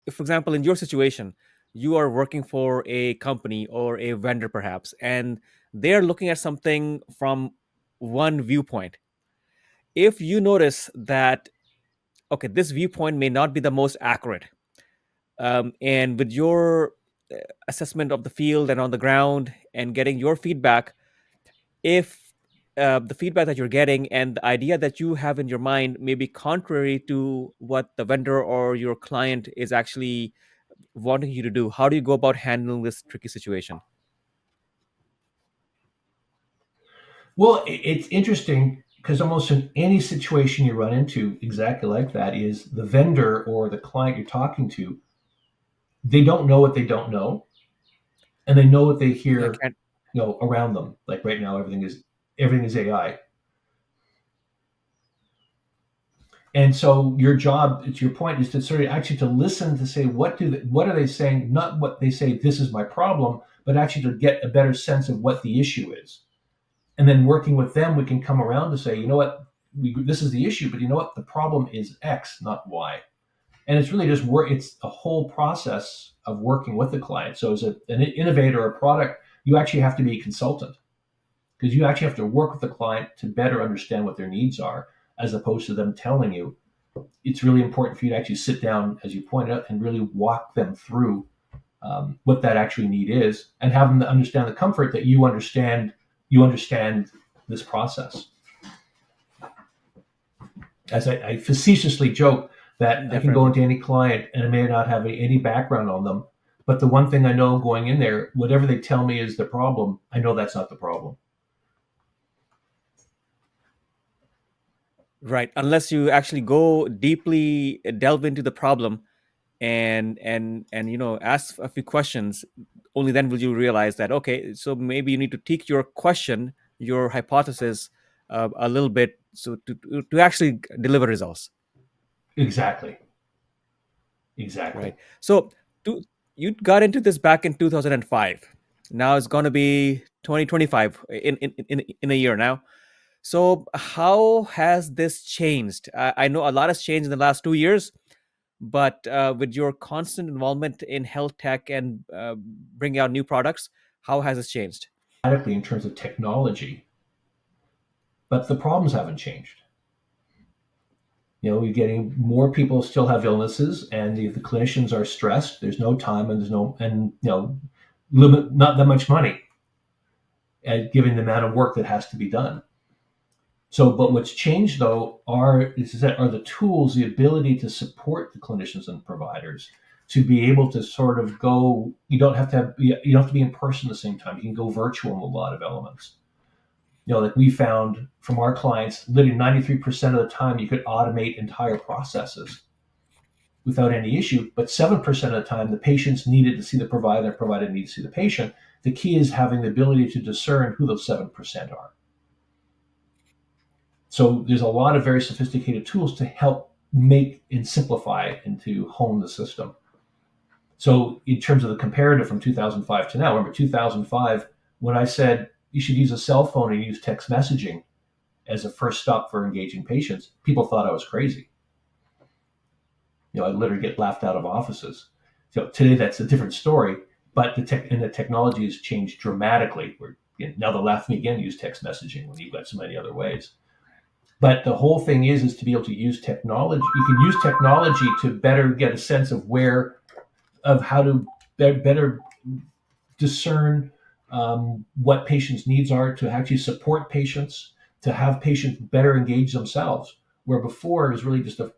if, for example, in your situation, you are working for a company or a vendor perhaps, and they're looking at something from one viewpoint. If you notice that, okay, this viewpoint may not be the most accurate, and with your assessment of the field and on the ground and getting your feedback, if the feedback that you're getting and the idea that you have in your mind may be contrary to what the vendor or your client is actually wanting you to do, how do you go about handling this tricky situation? Well, it's interesting because almost in any situation you run into exactly like that is the vendor or the client you're talking to, they don't know what they don't know, and they know what they Yeah, hear, can't. around them. Like right now, everything is AI. And so your job, to your point, is to sort of actually to listen to say what are they saying, not what they say this is my problem, but actually to get a better sense of what the issue is. And then working with them, we can come around to say, you know what, this is the issue, but you know what, the problem is X, not Y. And it's really just work. It's a whole process of working with the client. So as an innovator or product, you actually have to be a consultant because you actually have to work with the client to better understand what their needs are, as opposed to them telling you. It's really important for you to actually sit down, as you pointed out, and really walk them through what that actually need is, and have them understand the comfort that you understand this process. As I facetiously joke that I can go Definitely. into any client and I may not have any background on them, but the one thing I know going in there, whatever they tell me is the problem, I know that's not the problem. Right, unless you actually go deeply delve into the problem and ask a few questions, only then will you realize that, okay, so maybe you need to tweak your question, your hypothesis, a little bit, so to actually deliver results. Exactly. Exactly. Right. So to, you got into this back in 2005. Now it's going to be 2025 in a year now. So how has this changed? I know a lot has changed in the last 2 years, but with your constant involvement in health tech and bringing out new products, how has this changed? Radically in terms of technology, but the problems haven't changed. You're getting more people still have illnesses, and the clinicians are stressed. There's no time, and there's no, and limit, not that much money, given the amount of work that has to be done. So, but what's changed though are the tools, the ability to support the clinicians and providers to be able to sort of go. You don't have to be in person at the same time. You can go virtual in a lot of elements. Like we found from our clients, literally 93% of the time you could automate entire processes without any issue. But 7% of the time, the patients needed to see the provider, the provider needed to see the patient. The key is having the ability to discern who those 7% are. So there's a lot of very sophisticated tools to help make and simplify and to hone the system. So in terms of the comparative from 2005 to now, remember 2005 when I said you should use a cell phone and use text messaging as a first stop for engaging patients, people thought I was crazy. I literally get laughed out of offices. So today that's a different story, but the technology has changed dramatically. Where now they'll laugh at me again, use text messaging when you've got so many other ways. But the whole thing is to be able to use technology. You can use technology to better get a sense of how to better discern what patients' needs are, to actually support patients, to have patients better engage themselves. Where before it was really just the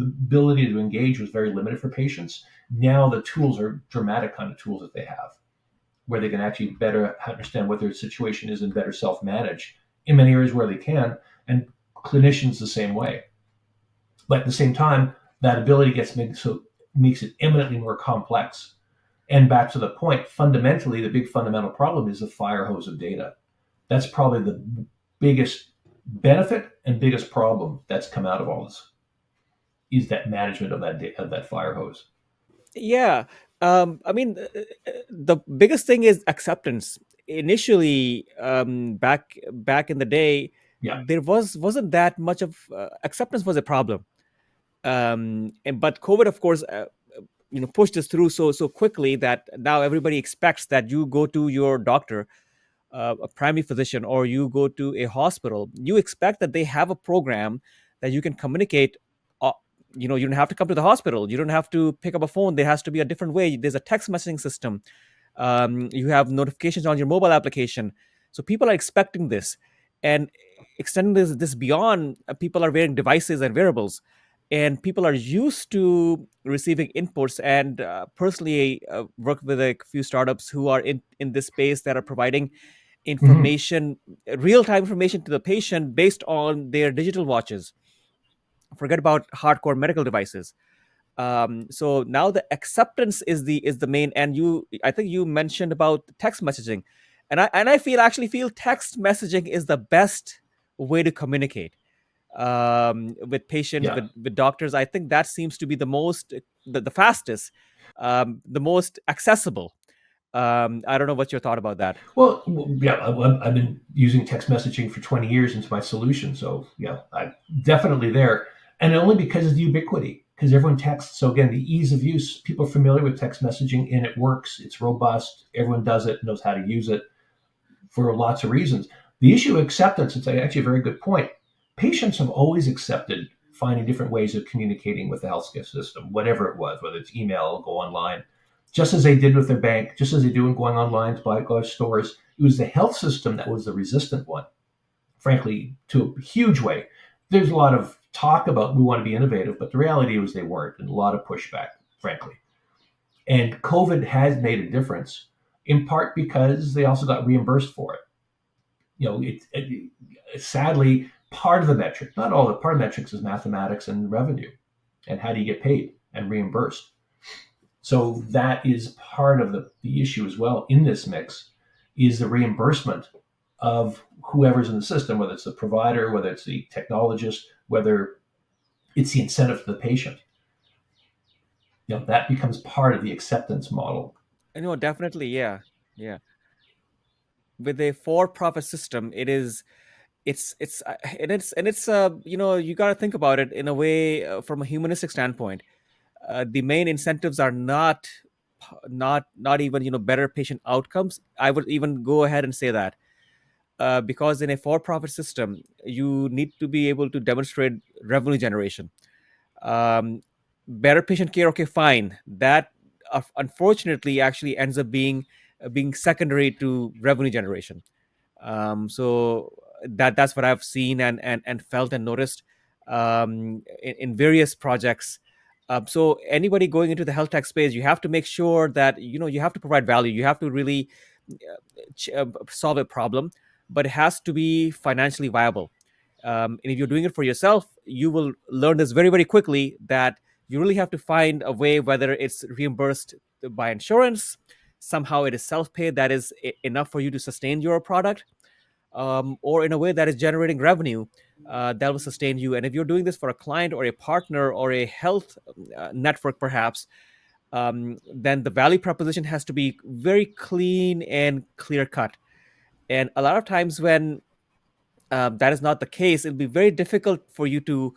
ability to engage was very limited for patients. Now the tools are dramatic kind of tools that they have, where they can actually better understand what their situation is and better self-manage in many areas where they can, and clinicians the same way. But at the same time, that ability makes it eminently more complex. And back to the point, fundamentally, the big fundamental problem is the fire hose of data. That's probably the biggest benefit and biggest problem that's come out of all this is that management of that fire hose. Yeah. I mean, the biggest thing is acceptance. Initially, back in the day, Yeah, there wasn't that much of acceptance was a problem. But COVID, of course, push this through so quickly that now everybody expects that you go to your doctor, a primary physician, or you go to a hospital. You expect that they have a program that you can communicate. uh, you don't have to come to the hospital, you don't have to pick up a phone, there has to be a different way. There's a text messaging system, you have notifications on your mobile application. So people are expecting this, and extending this beyond, people are wearing devices and wearables, and people are used to receiving inputs. And personally, work with a few startups who are in this space that are providing Hmm. information, real time information to the patient based on their digital watches. Forget about hardcore medical devices. So now the acceptance is the main. And I think you mentioned about text messaging, and I feel text messaging is the best way to communicate with patients, Yeah. with doctors. I think that seems to be the fastest, the most accessible. I don't know what your thought about that. Well, yeah, I've been using text messaging for 20 years into my solution. So, yeah, I'm definitely there. And only because of the ubiquity, because everyone texts. So, again, the ease of use, people are familiar with text messaging and it works. It's robust. Everyone does it, knows how to use it for lots of reasons. The issue of acceptance, it's actually a very good point. Patients have always accepted finding different ways of communicating with the healthcare system, whatever it was, whether it's email, go online, just as they did with their bank, just as they do in going online to buy go to stores. It was the health system that was the resistant one, frankly, to a huge way. There's a lot of talk about we want to be innovative, but the reality was they weren't, and a lot of pushback, frankly. And COVID has made a difference, in part because they also got reimbursed for it. Sadly, part of the metric, not all, the part of metrics is mathematics and revenue, and how do you get paid and reimbursed. So that is part of the issue as well in this mix, is the reimbursement of whoever's in the system, whether it's the provider, whether it's the technologist, whether it's the incentive to the patient. That becomes part of the acceptance model. Definitely, yeah, yeah. With a for-profit system, you got to think about it in a way, from a humanistic standpoint. The main incentives are not even better patient outcomes. I would even go ahead and say that, because in a for-profit system, you need to be able to demonstrate revenue generation. Better patient care, okay, fine. That, unfortunately, actually ends up being secondary to revenue generation. So that's what I've seen and felt and noticed, in various projects. So anybody going into the health tech space, you have to make sure that you have to provide value. You have to really solve a problem, but it has to be financially viable. And if you're doing it for yourself, you will learn this very, very quickly, that you really have to find a way, whether it's reimbursed by insurance, somehow it is self-pay that is enough for you to sustain your product, or in a way that is generating revenue that will sustain you. And if you're doing this for a client or a partner or a health network, perhaps, then the value proposition has to be very clean and clear cut. And a lot of times, when that is not the case, it'll be very difficult for you to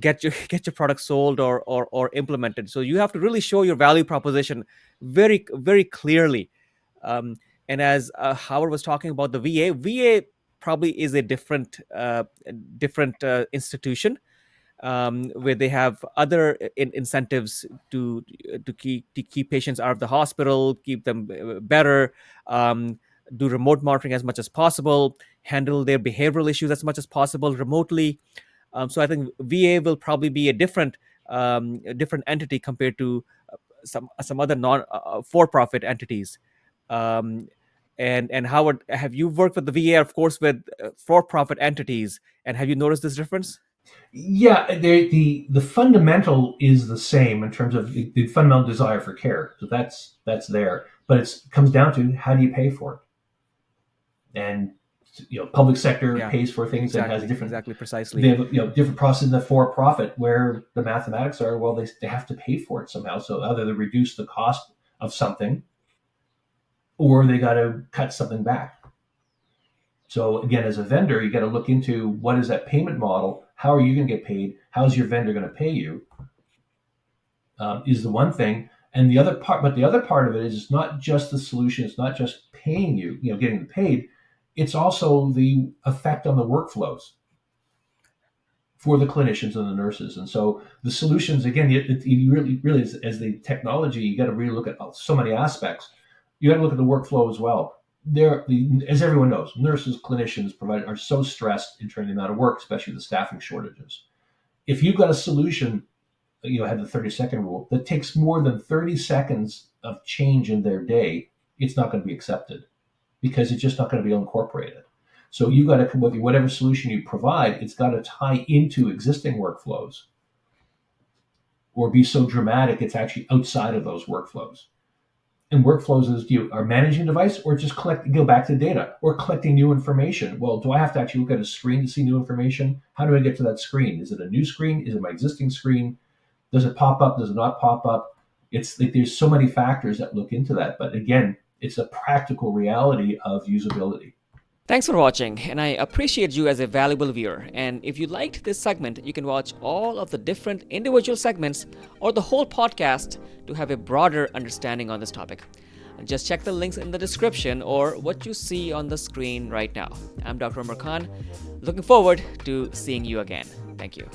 get your product sold or implemented. So you have to really show your value proposition very, very clearly. um, and as Howard was talking about the VA probably is a different institution, where they have other incentives to keep patients out of the hospital, keep them better, um, do remote monitoring as much as possible, handle their behavioral issues as much as possible remotely. So I think VA will probably be a different entity compared to some other non for-profit entities. Um, and Howard, have you worked with the VA, of course, with for-profit entities, and have you noticed this difference? Yeah, the fundamental is the same in terms of the fundamental desire for care. So that's there, but it comes down to how do you pay for it. And public sector Yeah, pays for things and has exactly, different. exactly, They precisely. have different process in the for profit where the mathematics are, well, they have to pay for it somehow. So either they reduce the cost of something or they got to cut something back. So again, as a vendor, you got to look into what is that payment model. How are you going to get paid? How's your vendor going to pay you? Is the one thing. And the other part of it is it's not just the solution, it's not just paying you, getting paid, it's also the effect on the workflows for the clinicians and the nurses. And so the solutions, again, you really, as the technology, you got to really look at so many aspects. You got to look at the workflow as well. As everyone knows, nurses, clinicians, providers are so stressed in terms of the amount of work, especially the staffing shortages. If you've got a solution, had the 30-second rule, that takes more than 30 seconds of change in their day, it's not going to be accepted because it's just not going to be incorporated. So you've got to come with whatever solution you provide, it's got to tie into existing workflows or be so dramatic it's actually outside of those workflows. And workflows is you are managing a device or just go back to data or collecting new information. Well, do I have to actually look at a screen to see new information? How do I get to that screen? Is it a new screen? Is it my existing screen? Does it pop up? Does it not pop up? It's like there's so many factors that look into that. But again, it's a practical reality of usability. Thanks for watching, and I appreciate you as a valuable viewer. And if you liked this segment, you can watch all of the different individual segments or the whole podcast to have a broader understanding on this topic. Just check the links in the description or what you see on the screen right now. I'm Dr. Omar Khan. Looking forward to seeing you again. Thank you.